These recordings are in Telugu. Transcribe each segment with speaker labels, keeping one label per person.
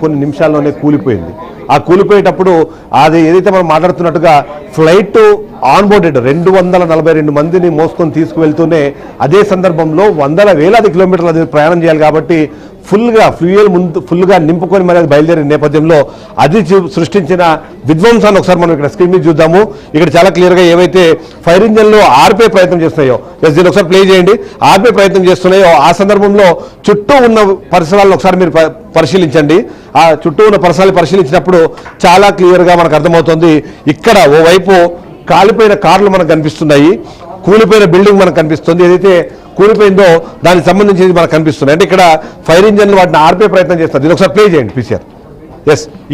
Speaker 1: కొన్ని నిమిషాల్లోనే కూలిపోయింది. ఆ కూలిపోయేటప్పుడు అది ఏదైతే మనం మాట్లాడుతున్నట్టుగా ఫ్లైట్ ఆన్ బోర్డెడ్ 242 మందిని మోసుకొని తీసుకువెళ్తూనే అదే సందర్భంలో వందల వేలాది కిలోమీటర్లు అది ప్రయాణం చేయాలి కాబట్టి ఫుల్గా నింపుకొని మరి అది బయలుదేరిన నేపథ్యంలో అది సృష్టించిన విధ్వంసాన్ని ఒకసారి మనం ఇక్కడ స్క్రీన్ మీద చూద్దాము. ఇక్కడ చాలా క్లియర్గా ఏవైతే ఫైర్ ఇంజన్లు ఆర్పే ప్రయత్నం చేస్తున్నాయో దీన్ని ఒకసారి ప్లే చేయండి. ఆర్పే ప్రయత్నం చేస్తున్నాయో ఆ సందర్భంలో చుట్టూ ఉన్న పరిసరాలను ఒకసారి మీరు పరిశీలించండి. ఆ చుట్టూ ఉన్న పరిసరాలు పరిశీలించినప్పుడు చాలా క్లియర్గా మనకు అర్థమవుతుంది. ఇక్కడ ఓవైపు కాలిపోయిన కార్లు మనకు కనిపిస్తున్నాయి, కూలిపోయిన బిల్డింగ్ మనకు కనిపిస్తుంది. ఏదైతే కూలిపోయిందో దానికి సంబంధించి మనకు కనిపిస్తుంది. అంటే ఇక్కడ ఫైర్ ఇంజన్లు వాటిని ఆర్పే ప్రయత్నం చేస్తారు. దీన్ని ఒకసారి ప్లే చేయండి పీసీఆర్.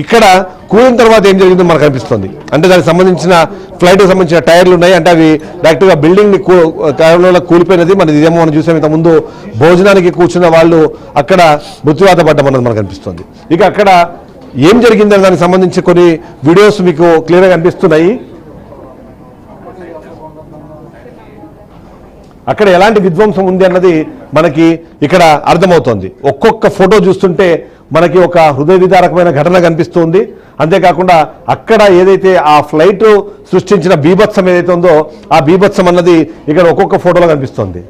Speaker 1: ఇక్కడ కూలిన తర్వాత ఏం జరిగిందో మనకు కనిపిస్తుంది. అంటే దానికి సంబంధించిన ఫ్లైట్కి సంబంధించిన టైర్లు ఉన్నాయి. అంటే అవి డైరెక్ట్గా బిల్డింగ్ని కూలిపోయినది. మనది ఇదేమో మనం చూసాం ఇంత ముందు భోజనానికి కూర్చున్న వాళ్ళు అక్కడ మృత్యువాత పడ్డం అన్నది మనకు కనిపిస్తుంది. ఇక అక్కడ ఏం జరిగిందని దానికి సంబంధించి కొన్ని వీడియోస్ మీకు క్లియర్గా కనిపిస్తున్నాయి. అక్కడ ఎలాంటి విధ్వంసం ఉంది అన్నది మనకి ఇక్కడ అర్థమవుతోంది. ఒక్కొక్క ఫోటో చూస్తుంటే మనకి ఒక హృదయ విదారకమైన ఘటన కనిపిస్తుంది. అంతేకాకుండా అక్కడ ఏదైతే ఆ ఫ్లైట్ సృష్టించిన బీభత్సం ఏదైతే ఉందో ఆ బీభత్సం అన్నది ఇక్కడ ఒక్కొక్క ఫోటోలో కనిపిస్తుంది.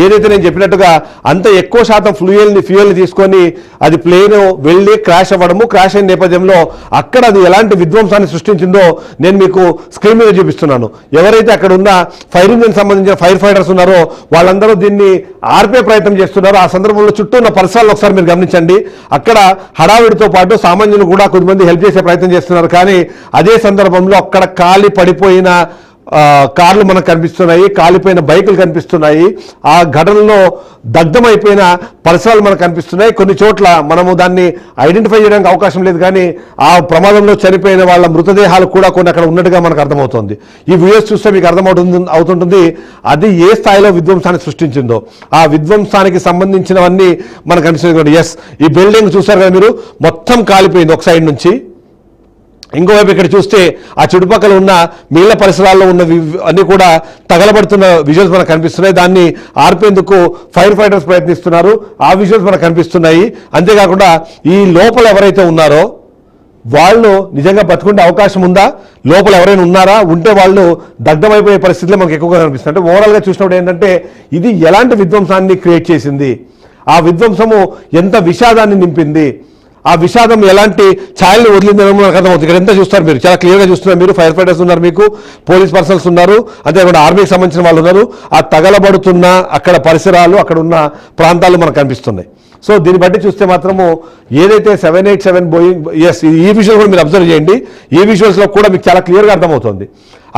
Speaker 1: ఏదైతే నేను చెప్పినట్టుగా అంత ఎక్కువ శాతం ఫ్యూయల్ని తీసుకొని అది ప్లేన్ వెళ్ళి క్రాష్ అవ్వడము, క్రాష్ అయిన నేపథ్యంలో అక్కడ అది ఎలాంటి విధ్వంసాన్ని సృష్టించిందో నేను మీకు స్క్రీన్ మీద చూపిస్తున్నాను. ఎవరైతే అక్కడ ఉన్న ఫైర్ ఇంజిన్ సంబంధించిన ఫైర్ ఫైటర్స్ ఉన్నారో వాళ్ళందరూ దీన్ని ఆర్పే ప్రయత్నం చేస్తున్నారు. ఆ సందర్భంలో చుట్టూ ఉన్న పరిసరాలు ఒకసారి మీరు గమనించండి. అక్కడ హడావిడితో పాటు సామాన్యులు కూడా కొంతమంది హెల్ప్ చేసే ప్రయత్నం చేస్తున్నారు. కానీ అదే సందర్భంలో అక్కడ కాలి పడిపోయిన కార్లు మనకు కనిపిస్తున్నాయి, కాలిపోయిన బైకులు కనిపిస్తున్నాయి, ఆ ఘటనలో దగ్ధమైపోయిన పరిసరాలు మనకు కనిపిస్తున్నాయి. కొన్ని చోట్ల మనము దాన్ని ఐడెంటిఫై చేయడానికి అవకాశం లేదు, కానీ ఆ ప్రమాదంలో చనిపోయిన వాళ్ళ మృతదేహాలు కూడా కొన్ని అక్కడ ఉన్నట్టుగా మనకు అర్థమవుతుంది. ఈ వీడియోస్ చూస్తే మీకు అవుతుంటుంది అది ఏ స్థాయిలో విధ్వంసాన్ని సృష్టించిందో. ఆ విధ్వంసానికి సంబంధించినవన్నీ మనకు కనిపిస్తుంది. ఈ బిల్డింగ్ చూసారు కదా మీరు, మొత్తం కాలిపోయింది ఒక సైడ్ నుంచి. ఇంకోవైపు ఇక్కడ చూస్తే ఆ చుట్టుపక్కల ఉన్న మిగిలిన పరిసరాల్లో ఉన్న అన్ని కూడా తగలబడుతున్న విజువల్స్ మనకు కనిపిస్తున్నాయి. దాన్ని ఆర్పేందుకు ఫైర్ ఫైటర్స్ ప్రయత్నిస్తున్నారు. ఆ విజువల్స్ మనకు కనిపిస్తున్నాయి. అంతేకాకుండా ఈ లోపల ఎవరైతే ఉన్నారో వాళ్ళు నిజంగా బతుకుండే అవకాశం ఉందా, లోపల ఎవరైనా ఉన్నారా, ఉంటే వాళ్ళు దగ్ధమైపోయే పరిస్థితులు మనకు ఎక్కువగా కనిపిస్తుంది. అంటే ఓవరాల్గా చూసినప్పుడు ఏంటంటే ఇది ఎలాంటి విధ్వంసాన్ని క్రియేట్ చేసింది, ఆ విధ్వంసము ఎంత విషాదాన్ని నింపింది, ఆ విషాదం ఎలాంటి ఛాయల్ని వదిలిందని మనకు అర్థమవుతుంది. ఇక్కడ ఎంత చూస్తారు మీరు, చాలా క్లియర్గా చూస్తున్నారు మీరు. ఫైర్ ఫైటర్స్ ఉన్నారు, మీకు పోలీస్ పర్సన్స్ ఉన్నారు, అంతేకాకుండా ఆర్మీకి సంబంధించిన వాళ్ళు ఉన్నారు. ఆ తగలబడుతున్న అక్కడ పరిసరాలు, అక్కడ ఉన్న ప్రాంతాలు మనకు కనిపిస్తున్నాయి. సో దీన్ని బట్టి చూస్తే మాత్రము ఏదైతే 787 బోయింగ్ ఈ విజువల్ కూడా మీరు అబ్జర్వ్ చేయండి. ఈ విజువల్స్లో కూడా మీకు చాలా క్లియర్గా అర్థమవుతుంది.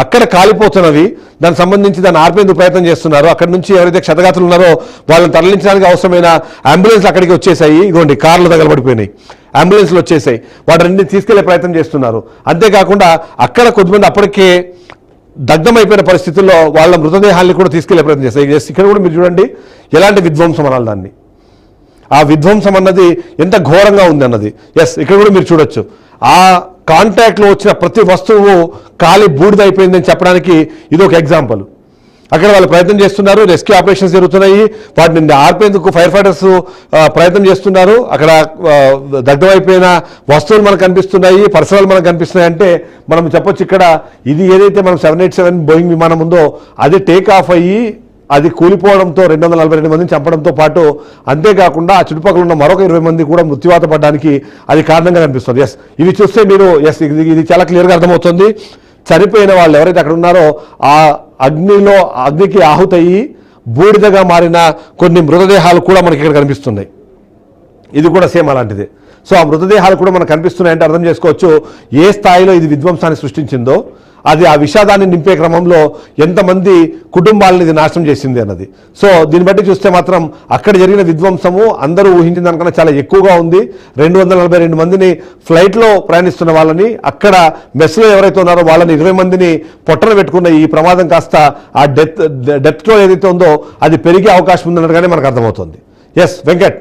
Speaker 1: అక్కడ కాలిపోతున్నవి, దానికి సంబంధించి దాన్ని ఆర్పేందుకు ప్రయత్నం చేస్తున్నారు. అక్కడ నుంచి ఎవరైతే క్షతగాతులు ఉన్నారో వాళ్ళని తరలించడానికి అవసరమైన అంబులెన్స్లు అక్కడికి వచ్చేసాయి. ఇదిగోండి కార్లు తగలబడిపోయినాయి, అంబులెన్స్లు వచ్చేసాయి, వాటిని తీసుకెళ్లే ప్రయత్నం చేస్తున్నారు. అంతేకాకుండా అక్కడ కొంతమంది అప్పటికే దగ్ధమైపోయిన పరిస్థితుల్లో వాళ్ళ మృతదేహాన్ని కూడా తీసుకెళ్లే ప్రయత్నం చేస్తాయి. ఇక్కడ కూడా మీరు చూడండి ఎలాంటి విధ్వంసం అనాలి దాన్ని. ఆ విధ్వంసం అన్నది ఎంత ఘోరంగా ఉంది అన్నది. ఇక్కడ కూడా మీరు చూడొచ్చు. ఆ కాంటాక్ట్లో వచ్చిన ప్రతి వస్తువు కాలి బూడిదైపోయిందని చెప్పడానికి ఇది ఒక ఎగ్జాంపుల్. అక్కడ వాళ్ళు ప్రయత్నం చేస్తున్నారు, రెస్క్యూ ఆపరేషన్స్ జరుగుతున్నాయి, వాటిని ఆర్పేందుకు ఫైర్ ఫైటర్స్ ప్రయత్నం చేస్తున్నారు. అక్కడ దగ్ధమైపోయిన వస్తువులు మనకు కనిపిస్తున్నాయి, పరిసరాలు మనకు కనిపిస్తున్నాయి. అంటే మనం చెప్పొచ్చు ఇక్కడ ఇది ఏదైతే మనం 787 బోయింగ్ విమానం ఉందో అది టేక్ ఆఫ్ అయ్యి అది కూలిపోవడంతో 242 మందిని చంపడంతో పాటు అంతేకాకుండా ఆ చుట్టుపక్కల ఉన్న మరొక 20 మంది కూడా మృత్యువాత పడడానికి అది కారణంగా కనిపిస్తుంది. ఇవి చూస్తే మీరు ఇది చాలా క్లియర్గా అర్థమవుతుంది. చనిపోయిన వాళ్ళు ఎవరైతే అక్కడ ఉన్నారో ఆ అగ్నికి ఆహుతయ్యి బూడిదగా మారిన కొన్ని మృతదేహాలు కూడా మనకి ఇక్కడ కనిపిస్తున్నాయి. ఇది కూడా సేమ్ అలాంటిదే. సో ఆ మృతదేహాలు కూడా మనకు కనిపిస్తున్నాయంటే అర్థం చేసుకోవచ్చు ఏ స్థాయిలో ఇది విధ్వంసాన్ని సృష్టించిందో, అది ఆ విషాదాన్ని నింపే క్రమంలో ఎంతమంది కుటుంబాలను ఇది నాశనం చేసింది అన్నది. సో దీన్ని బట్టి చూస్తే మాత్రం అక్కడ జరిగిన విధ్వంసము అందరూ ఊహించిన దానికన్నా చాలా ఎక్కువగా ఉంది. 242 మందిని ఫ్లైట్లో ప్రయాణిస్తున్న వాళ్ళని, అక్కడ మెస్లో ఎవరైతే ఉన్నారో వాళ్ళని 20 మందిని పొట్టన పెట్టుకున్న ఈ ప్రమాదం కాస్త ఆ డెత్ టోల్ ఏదైతే ఉందో అది పెరిగే అవకాశం ఉందన్నట్టుగానే మనకు అర్థమవుతుంది. ఎస్ వెంకట్.